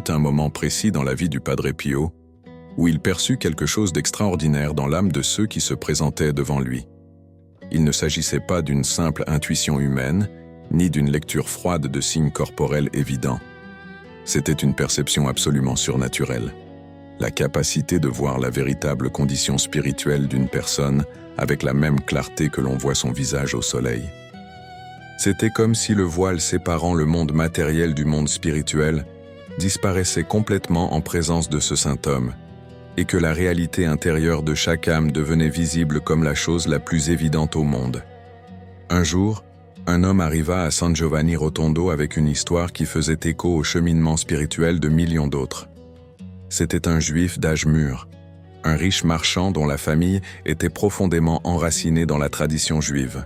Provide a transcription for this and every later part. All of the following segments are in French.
eut un moment précis dans la vie du Padre Pio, où il perçut quelque chose d'extraordinaire dans l'âme de ceux qui se présentaient devant lui. Il ne s'agissait pas d'une simple intuition humaine, ni d'une lecture froide de signes corporels évidents. C'était une perception absolument surnaturelle. La capacité de voir la véritable condition spirituelle d'une personne avec la même clarté que l'on voit son visage au soleil. C'était comme si le voile séparant le monde matériel du monde spirituel disparaissait complètement en présence de ce saint homme, et que la réalité intérieure de chaque âme devenait visible comme la chose la plus évidente au monde. Un jour, un homme arriva à San Giovanni Rotondo avec une histoire qui faisait écho au cheminement spirituel de millions d'autres. C'était un juif d'âge mûr, un riche marchand dont la famille était profondément enracinée dans la tradition juive.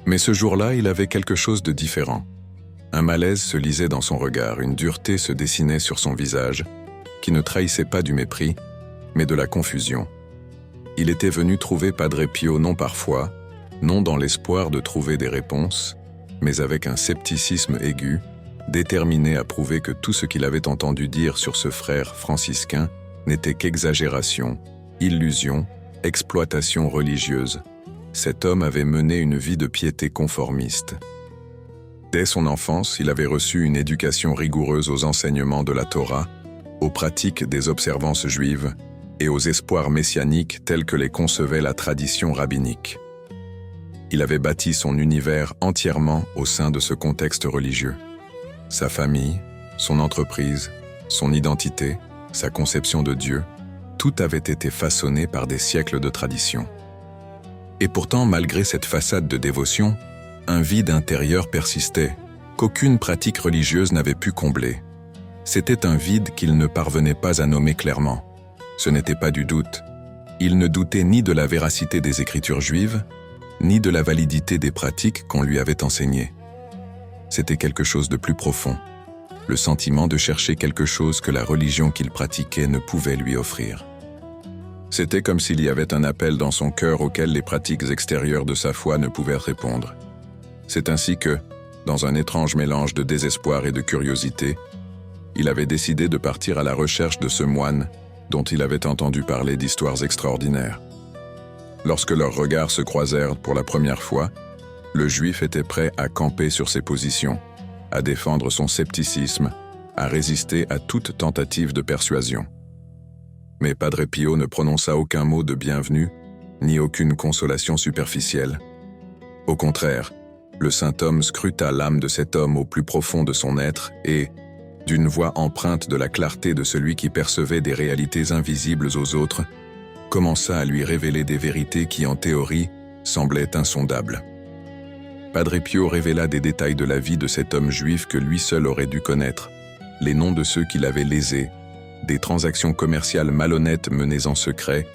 Mais ce jour-là, il avait quelque chose de différent. Un malaise se lisait dans son regard, une dureté se dessinait sur son visage, qui ne trahissait pas du mépris, mais de la confusion. Il était venu trouver Padre Pio non par foi, non dans l'espoir de trouver des réponses, mais avec un scepticisme aigu, déterminé à prouver que tout ce qu'il avait entendu dire sur ce frère franciscain n'était qu'exagération, illusion, exploitation religieuse. Cet homme avait mené une vie de piété conformiste. Dès son enfance, il avait reçu une éducation rigoureuse aux enseignements de la Torah, aux pratiques des observances juives et aux espoirs messianiques tels que les concevait la tradition rabbinique. Il avait bâti son univers entièrement au sein de ce contexte religieux. Sa famille, son entreprise, son identité, sa conception de Dieu, tout avait été façonné par des siècles de tradition. Et pourtant, malgré cette façade de dévotion, un vide intérieur persistait, qu'aucune pratique religieuse n'avait pu combler. C'était un vide qu'il ne parvenait pas à nommer clairement. Ce n'était pas du doute. Il ne doutait ni de la véracité des écritures juives, ni de la validité des pratiques qu'on lui avait enseignées. C'était quelque chose de plus profond, le sentiment de chercher quelque chose que la religion qu'il pratiquait ne pouvait lui offrir. C'était comme s'il y avait un appel dans son cœur auquel les pratiques extérieures de sa foi ne pouvaient répondre. C'est ainsi que, dans un étrange mélange de désespoir et de curiosité, il avait décidé de partir à la recherche de ce moine dont il avait entendu parler d'histoires extraordinaires. Lorsque leurs regards se croisèrent pour la première fois, le juif était prêt à camper sur ses positions, à défendre son scepticisme, à résister à toute tentative de persuasion. Mais Padre Pio ne prononça aucun mot de bienvenue, ni aucune consolation superficielle. Au contraire, le saint homme scruta l'âme de cet homme au plus profond de son être et, d'une voix empreinte de la clarté de celui qui percevait des réalités invisibles aux autres, commença à lui révéler des vérités qui, en théorie, semblaient insondables. Padre Pio révéla des détails de la vie de cet homme juif que lui seul aurait dû connaître, les noms de ceux qui l'avaient lésé, des transactions commerciales malhonnêtes menées en secret,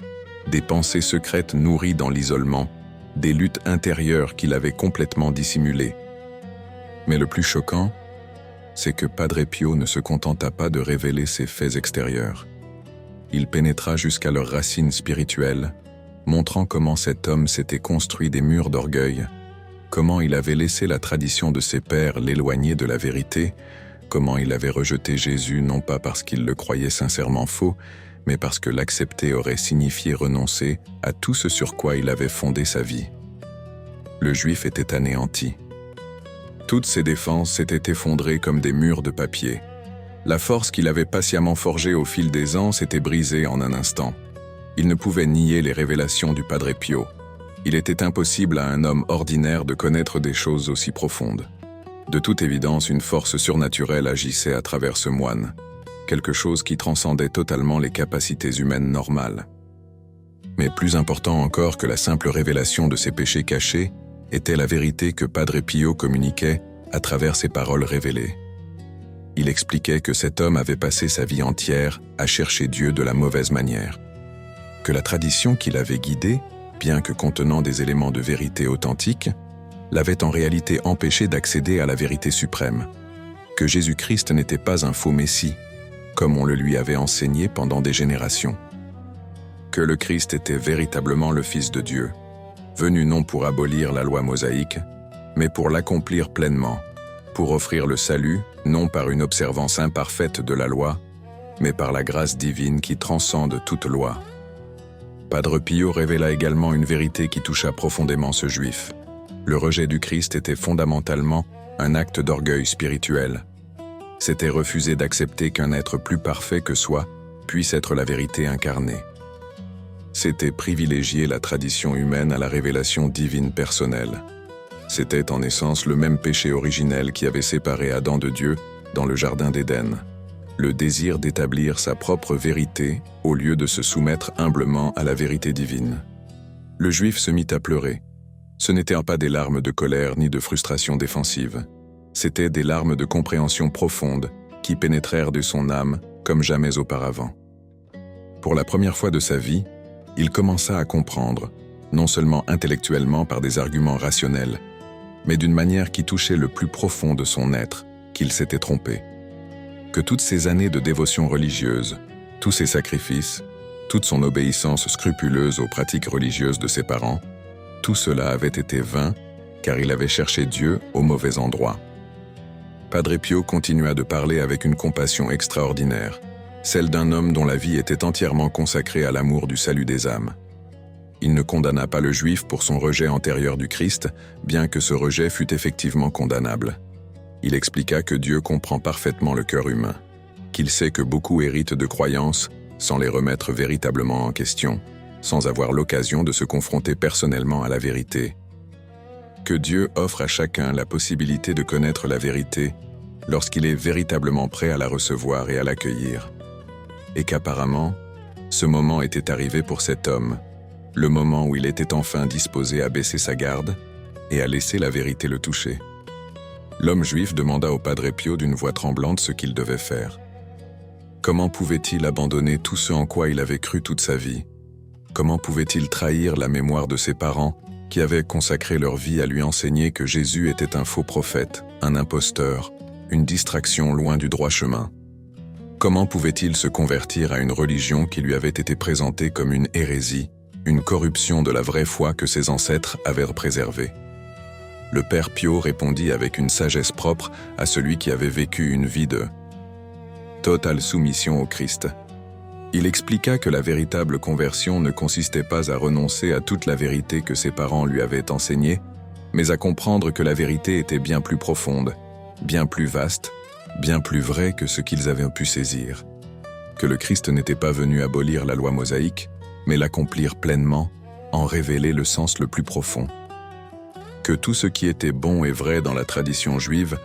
des pensées secrètes nourries dans l'isolement, des luttes intérieures qu'il avait complètement dissimulées. Mais le plus choquant, c'est que Padre Pio ne se contenta pas de révéler ces faits extérieurs. Il pénétra jusqu'à leurs racines spirituelles, montrant comment cet homme s'était construit des murs d'orgueil, comment il avait laissé la tradition de ses pères l'éloigner de la vérité, comment il avait rejeté Jésus non pas parce qu'il le croyait sincèrement faux, mais parce que l'accepter aurait signifié renoncer à tout ce sur quoi il avait fondé sa vie. Le juif était anéanti. Toutes ses défenses s'étaient effondrées comme des murs de papier. La force qu'il avait patiemment forgée au fil des ans s'était brisée en un instant. Il ne pouvait nier les révélations du Padre Pio. Il était impossible à un homme ordinaire de connaître des choses aussi profondes. De toute évidence, une force surnaturelle agissait à travers ce moine, quelque chose qui transcendait totalement les capacités humaines normales. Mais plus important encore que la simple révélation de ses péchés cachés, était la vérité que Padre Pio communiquait à travers ses paroles révélées. Il expliquait que cet homme avait passé sa vie entière à chercher Dieu de la mauvaise manière, que la tradition qui l'avait guidé, bien que contenant des éléments de vérité authentique, l'avait en réalité empêché d'accéder à la vérité suprême, que Jésus-Christ n'était pas un faux Messie, comme on le lui avait enseigné pendant des générations, que le Christ était véritablement le Fils de Dieu, venu non pour abolir la loi mosaïque, mais pour l'accomplir pleinement, pour offrir le salut, non par une observance imparfaite de la loi, mais par la grâce divine qui transcende toute loi. Padre Pio révéla également une vérité qui toucha profondément ce juif. Le rejet du Christ était fondamentalement un acte d'orgueil spirituel. C'était refuser d'accepter qu'un être plus parfait que soi puisse être la vérité incarnée. C'était privilégier la tradition humaine à la révélation divine personnelle. C'était en essence le même péché originel qui avait séparé Adam de Dieu dans le jardin d'Éden. Le désir d'établir sa propre vérité au lieu de se soumettre humblement à la vérité divine. Le juif se mit à pleurer. Ce n'étaient pas des larmes de colère ni de frustration défensive. C'étaient des larmes de compréhension profonde qui pénétrèrent de son âme comme jamais auparavant. Pour la première fois de sa vie, il commença à comprendre, non seulement intellectuellement par des arguments rationnels, mais d'une manière qui touchait le plus profond de son être, qu'il s'était trompé. Que toutes ces années de dévotion religieuse, tous ses sacrifices, toute son obéissance scrupuleuse aux pratiques religieuses de ses parents, tout cela avait été vain, car il avait cherché Dieu au mauvais endroit. Padre Pio continua de parler avec une compassion extraordinaire, celle d'un homme dont la vie était entièrement consacrée à l'amour du salut des âmes. Il ne condamna pas le juif pour son rejet antérieur du Christ, bien que ce rejet fût effectivement condamnable. Il expliqua que Dieu comprend parfaitement le cœur humain, qu'il sait que beaucoup héritent de croyances sans les remettre véritablement en question, sans avoir l'occasion de se confronter personnellement à la vérité. Que Dieu offre à chacun la possibilité de connaître la vérité lorsqu'il est véritablement prêt à la recevoir et à l'accueillir. Et qu'apparemment, ce moment était arrivé pour cet homme, le moment où il était enfin disposé à baisser sa garde et à laisser la vérité le toucher. L'homme juif demanda au Padre Pio d'une voix tremblante ce qu'il devait faire. Comment pouvait-il abandonner tout ce en quoi il avait cru toute sa vie? Comment pouvait-il trahir la mémoire de ses parents qui avaient consacré leur vie à lui enseigner que Jésus était un faux prophète, un imposteur, une distraction loin du droit chemin? Comment pouvait-il se convertir à une religion qui lui avait été présentée comme une hérésie, une corruption de la vraie foi que ses ancêtres avaient préservée? Le Père Pio répondit avec une sagesse propre à celui qui avait vécu une vie de totale soumission au Christ. Il expliqua que la véritable conversion ne consistait pas à renoncer à toute la vérité que ses parents lui avaient enseignée, mais à comprendre que la vérité était bien plus profonde, bien plus vaste, bien plus vraie que ce qu'ils avaient pu saisir. Que le Christ n'était pas venu abolir la loi mosaïque, mais l'accomplir pleinement, en révéler le sens le plus profond. Que tout ce qui était bon et vrai dans la tradition juive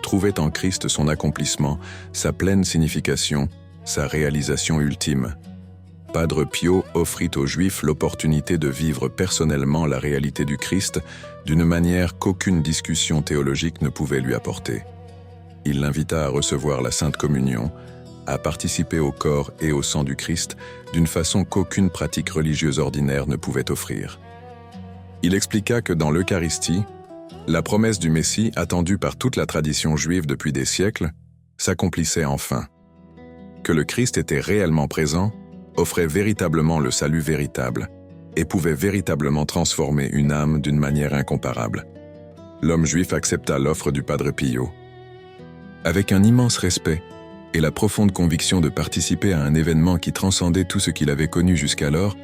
trouvait en Christ son accomplissement, sa pleine signification, sa réalisation ultime. Padre Pio offrit aux Juifs l'opportunité de vivre personnellement la réalité du Christ d'une manière qu'aucune discussion théologique ne pouvait lui apporter. Il l'invita à recevoir la Sainte Communion, à participer au corps et au sang du Christ d'une façon qu'aucune pratique religieuse ordinaire ne pouvait offrir. Il expliqua que dans l'Eucharistie, la promesse du Messie attendue par toute la tradition juive depuis des siècles s'accomplissait enfin. Que le Christ était réellement présent, offrait véritablement le salut véritable et pouvait véritablement transformer une âme d'une manière incomparable. L'homme juif accepta l'offre du Padre Pio. Avec un immense respect et la profonde conviction de participer à un événement qui transcendait tout ce qu'il avait connu jusqu'alors,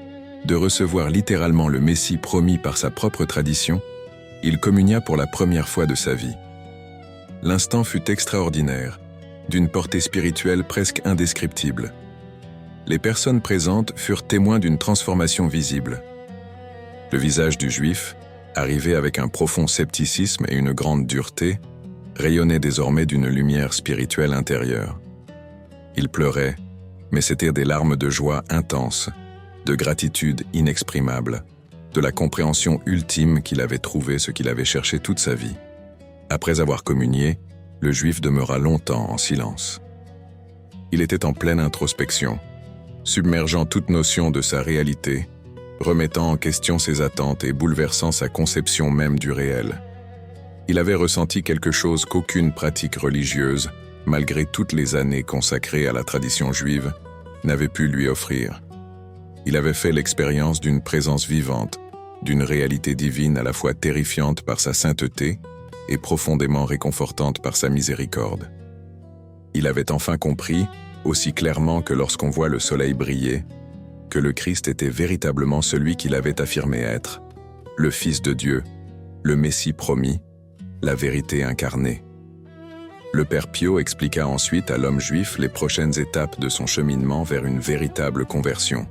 de recevoir littéralement le Messie promis par sa propre tradition, il communia pour la première fois de sa vie. L'instant fut extraordinaire, d'une portée spirituelle presque indescriptible. Les personnes présentes furent témoins d'une transformation visible. Le visage du Juif, arrivé avec un profond scepticisme et une grande dureté, rayonnait désormais d'une lumière spirituelle intérieure. Il pleurait, mais c'étaient des larmes de joie intense, de gratitude inexprimable, de la compréhension ultime qu'il avait trouvé ce qu'il avait cherché toute sa vie. Après avoir communié, le Juif demeura longtemps en silence. Il était en pleine introspection, submergeant toute notion de sa réalité, remettant en question ses attentes et bouleversant sa conception même du réel. Il avait ressenti quelque chose qu'aucune pratique religieuse, malgré toutes les années consacrées à la tradition juive, n'avait pu lui offrir. Il avait fait l'expérience d'une présence vivante, d'une réalité divine à la fois terrifiante par sa sainteté et profondément réconfortante par sa miséricorde. Il avait enfin compris, aussi clairement que lorsqu'on voit le soleil briller, que le Christ était véritablement celui qu'il avait affirmé être, le Fils de Dieu, le Messie promis, la vérité incarnée. Le Père Pio expliqua ensuite à l'homme juif les prochaines étapes de son cheminement vers une véritable conversion.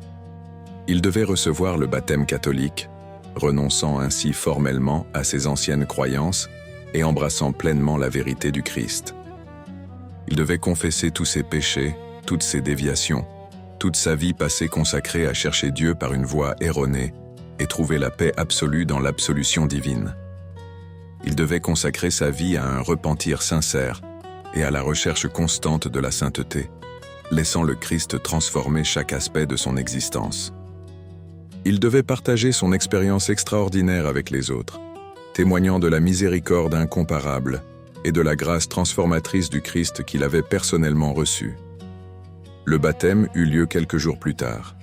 Il devait recevoir le baptême catholique, renonçant ainsi formellement à ses anciennes croyances et embrassant pleinement la vérité du Christ. Il devait confesser tous ses péchés, toutes ses déviations, toute sa vie passée consacrée à chercher Dieu par une voie erronée et trouver la paix absolue dans l'absolution divine. Il devait consacrer sa vie à un repentir sincère et à la recherche constante de la sainteté, laissant le Christ transformer chaque aspect de son existence. Il devait partager son expérience extraordinaire avec les autres, témoignant de la miséricorde incomparable et de la grâce transformatrice du Christ qu'il avait personnellement reçue. Le baptême eut lieu quelques jours plus tard.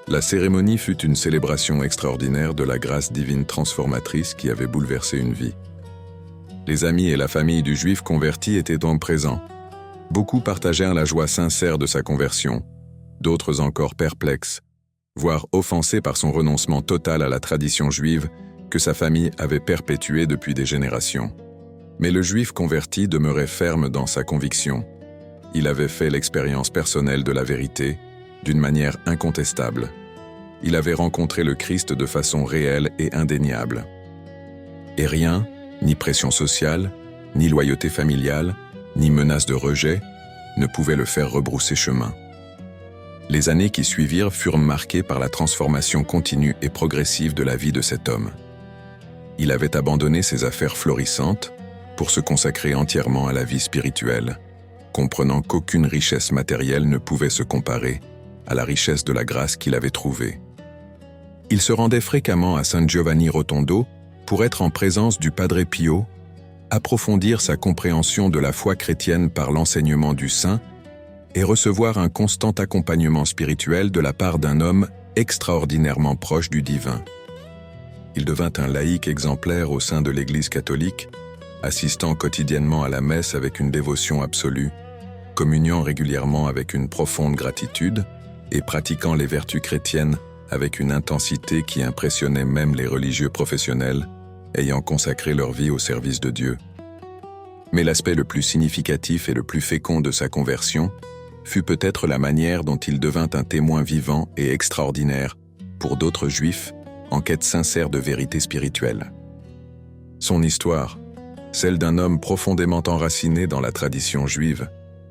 La cérémonie fut une célébration extraordinaire de la grâce divine transformatrice qui avait bouleversé une vie. Les amis et la famille du Juif converti étaient donc présents. Beaucoup partagèrent la joie sincère de sa conversion, d'autres encore perplexes, voire offensés par son renoncement total à la tradition juive que sa famille avait perpétuée depuis des générations. Mais le Juif converti demeurait ferme dans sa conviction. Il avait fait l'expérience personnelle de la vérité, d'une manière incontestable. Il avait rencontré le Christ de façon réelle et indéniable. Et rien, ni pression sociale, ni loyauté familiale, ni menace de rejet, ne pouvait le faire rebrousser chemin. Les années qui suivirent furent marquées par la transformation continue et progressive de la vie de cet homme. Il avait abandonné ses affaires florissantes pour se consacrer entièrement à la vie spirituelle, comprenant qu'aucune richesse matérielle ne pouvait se comparer à la richesse de la grâce qu'il avait trouvée. Il se rendait fréquemment à San Giovanni Rotondo pour être en présence du Padre Pio, approfondir sa compréhension de la foi chrétienne par l'enseignement du saint et recevoir un constant accompagnement spirituel de la part d'un homme extraordinairement proche du divin. Il devint un laïc exemplaire au sein de l'Église catholique, assistant quotidiennement à la messe avec une dévotion absolue, communiant régulièrement avec une profonde gratitude et pratiquant les vertus chrétiennes avec une intensité qui impressionnait même les religieux professionnels, ayant consacré leur vie au service de Dieu. Mais l'aspect le plus significatif et le plus fécond de sa conversion fut peut-être la manière dont il devint un témoin vivant et extraordinaire pour d'autres Juifs en quête sincère de vérité spirituelle. Son histoire, celle d'un homme profondément enraciné dans la tradition juive,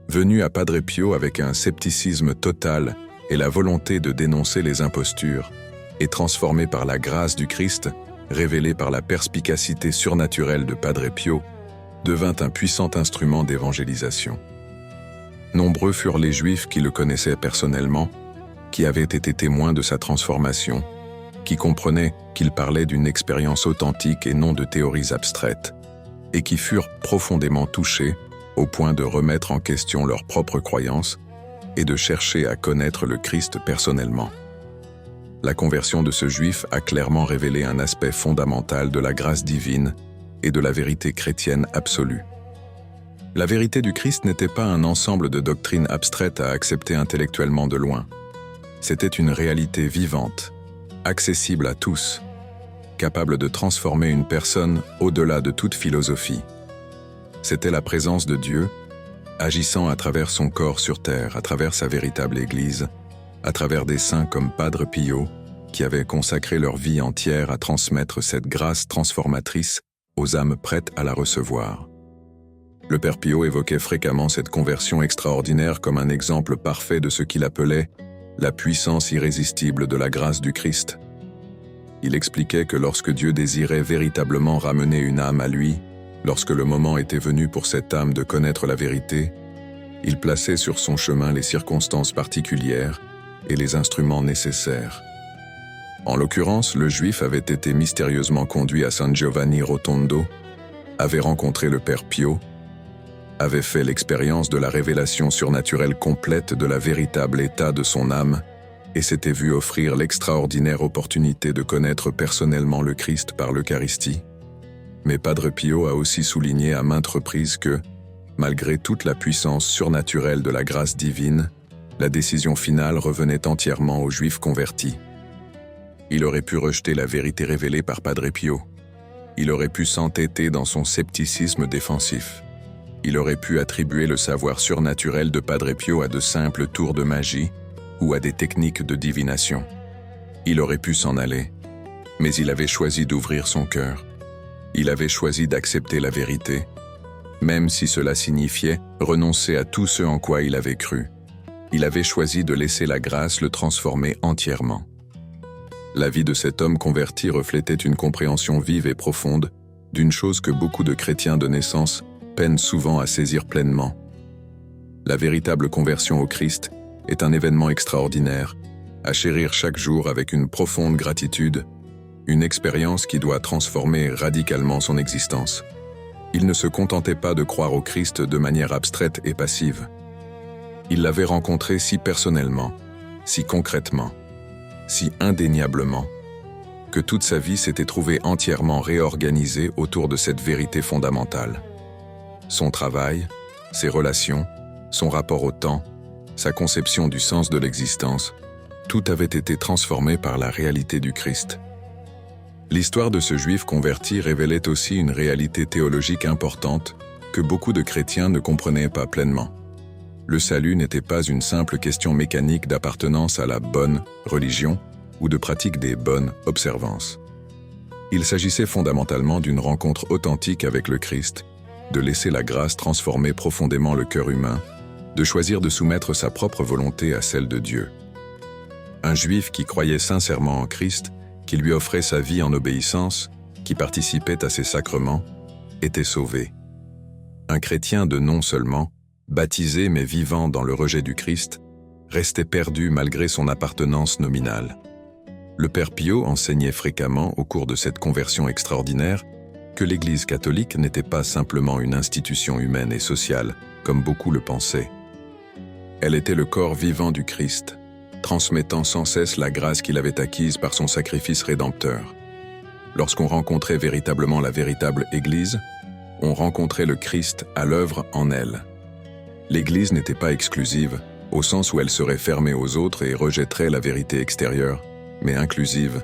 venu à Padre Pio avec un scepticisme total et la volonté de dénoncer les impostures, et transformé par la grâce du Christ, révélée par la perspicacité surnaturelle de Padre Pio, devint un puissant instrument d'évangélisation. Nombreux furent les Juifs qui le connaissaient personnellement, qui avaient été témoins de sa transformation, qui comprenaient qu'il parlait d'une expérience authentique et non de théories abstraites, et qui furent profondément touchés au point de remettre en question leurs propres croyances et de chercher à connaître le Christ personnellement. La conversion de ce Juif a clairement révélé un aspect fondamental de la grâce divine et de la vérité chrétienne absolue. La vérité du Christ n'était pas un ensemble de doctrines abstraites à accepter intellectuellement de loin. C'était une réalité vivante, accessible à tous, capable de transformer une personne au-delà de toute philosophie. C'était la présence de Dieu, agissant à travers son corps sur terre, à travers sa véritable Église, à travers des saints comme Padre Pio, qui avaient consacré leur vie entière à transmettre cette grâce transformatrice aux âmes prêtes à la recevoir. Le Père Pio évoquait fréquemment cette conversion extraordinaire comme un exemple parfait de ce qu'il appelait la puissance irrésistible de la grâce du Christ. Il expliquait que lorsque Dieu désirait véritablement ramener une âme à lui, lorsque le moment était venu pour cette âme de connaître la vérité, il plaçait sur son chemin les circonstances particulières et les instruments nécessaires. En l'occurrence, le Juif avait été mystérieusement conduit à San Giovanni Rotondo, avait rencontré le Père Pio, avait fait l'expérience de la révélation surnaturelle complète de la véritable état de son âme et s'était vu offrir l'extraordinaire opportunité de connaître personnellement le Christ par l'Eucharistie. Mais Padre Pio a aussi souligné à maintes reprises que, malgré toute la puissance surnaturelle de la grâce divine, la décision finale revenait entièrement aux Juifs convertis. Il aurait pu rejeter la vérité révélée par Padre Pio. Il aurait pu s'entêter dans son scepticisme défensif. Il aurait pu attribuer le savoir surnaturel de Padre Pio à de simples tours de magie ou à des techniques de divination. Il aurait pu s'en aller, mais il avait choisi d'ouvrir son cœur. Il avait choisi d'accepter la vérité, même si cela signifiait renoncer à tout ce en quoi il avait cru. Il avait choisi de laisser la grâce le transformer entièrement. La vie de cet homme converti reflétait une compréhension vive et profonde d'une chose que beaucoup de chrétiens de naissance peinent souvent à saisir pleinement. La véritable conversion au Christ est un événement extraordinaire, à chérir chaque jour avec une profonde gratitude, une expérience qui doit transformer radicalement son existence. Il ne se contentait pas de croire au Christ de manière abstraite et passive. Il l'avait rencontré si personnellement, si concrètement, si indéniablement, que toute sa vie s'était trouvée entièrement réorganisée autour de cette vérité fondamentale. Son travail, ses relations, son rapport au temps, sa conception du sens de l'existence, tout avait été transformé par la réalité du Christ. L'histoire de ce Juif converti révélait aussi une réalité théologique importante que beaucoup de chrétiens ne comprenaient pas pleinement. Le salut n'était pas une simple question mécanique d'appartenance à la bonne religion ou de pratique des bonnes observances. Il s'agissait fondamentalement d'une rencontre authentique avec le Christ, de laisser la grâce transformer profondément le cœur humain, de choisir de soumettre sa propre volonté à celle de Dieu. Un Juif qui croyait sincèrement en Christ, qui lui offrait sa vie en obéissance, qui participait à ses sacrements, était sauvé. Un chrétien de nom seulement, baptisé mais vivant dans le rejet du Christ, restait perdu malgré son appartenance nominale. Le Père Pio enseignait fréquemment au cours de cette conversion extraordinaire que l'Église catholique n'était pas simplement une institution humaine et sociale, comme beaucoup le pensaient. Elle était le corps vivant du Christ, transmettant sans cesse la grâce qu'il avait acquise par son sacrifice rédempteur. Lorsqu'on rencontrait véritablement la véritable Église, on rencontrait le Christ à l'œuvre en elle. L'Église n'était pas exclusive, au sens où elle serait fermée aux autres et rejetterait la vérité extérieure, mais inclusive,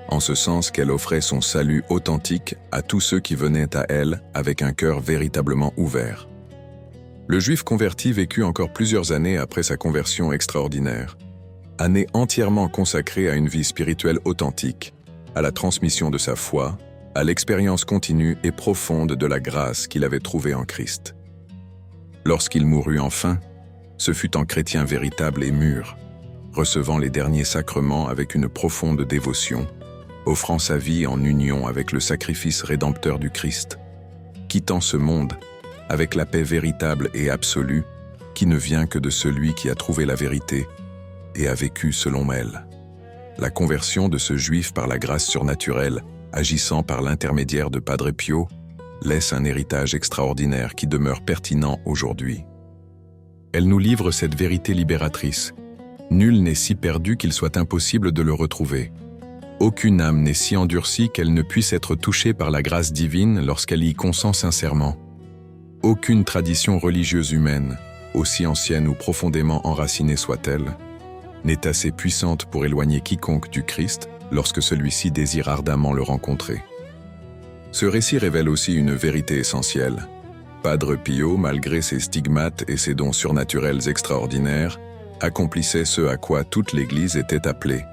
en ce sens qu'elle offrait son salut authentique à tous ceux qui venaient à elle avec un cœur véritablement ouvert. Le Juif converti vécut encore plusieurs années après sa conversion extraordinaire, années entièrement consacrées à une vie spirituelle authentique, à la transmission de sa foi, à l'expérience continue et profonde de la grâce qu'il avait trouvée en Christ. Lorsqu'il mourut enfin, ce fut en chrétien véritable et mûr, recevant les derniers sacrements avec une profonde dévotion, offrant sa vie en union avec le sacrifice rédempteur du Christ, quittant ce monde avec la paix véritable et absolue qui ne vient que de celui qui a trouvé la vérité et a vécu selon elle. La conversion de ce Juif par la grâce surnaturelle, agissant par l'intermédiaire de Padre Pio, laisse un héritage extraordinaire qui demeure pertinent aujourd'hui. Elle nous livre cette vérité libératrice. Nul n'est si perdu qu'il soit impossible de le retrouver. Aucune âme n'est si endurcie qu'elle ne puisse être touchée par la grâce divine lorsqu'elle y consent sincèrement. Aucune tradition religieuse humaine, aussi ancienne ou profondément enracinée soit-elle, n'est assez puissante pour éloigner quiconque du Christ lorsque celui-ci désire ardemment le rencontrer. Ce récit révèle aussi une vérité essentielle. Padre Pio, malgré ses stigmates et ses dons surnaturels extraordinaires, accomplissait ce à quoi toute l'Église était appelée,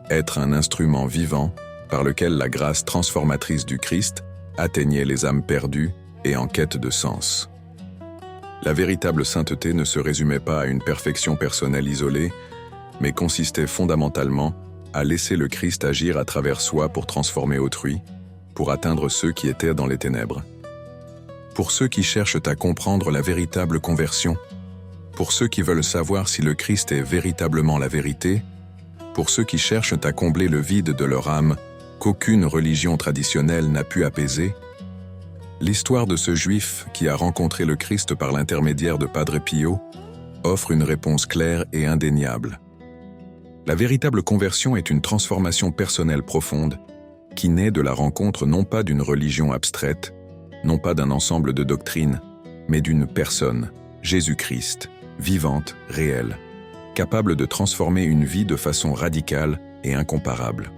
être un instrument vivant par lequel la grâce transformatrice du Christ atteignait les âmes perdues et en quête de sens. La véritable sainteté ne se résumait pas à une perfection personnelle isolée, mais consistait fondamentalement à laisser le Christ agir à travers soi pour transformer autrui, pour atteindre ceux qui étaient dans les ténèbres. Pour ceux qui cherchent à comprendre la véritable conversion, pour ceux qui veulent savoir si le Christ est véritablement la vérité, pour ceux qui cherchent à combler le vide de leur âme qu'aucune religion traditionnelle n'a pu apaiser, l'histoire de ce Juif qui a rencontré le Christ par l'intermédiaire de Padre Pio offre une réponse claire et indéniable. La véritable conversion est une transformation personnelle profonde qui naît de la rencontre non pas d'une religion abstraite, non pas d'un ensemble de doctrines, mais d'une personne, Jésus-Christ, vivante, réelle, capable de transformer une vie de façon radicale et incomparable.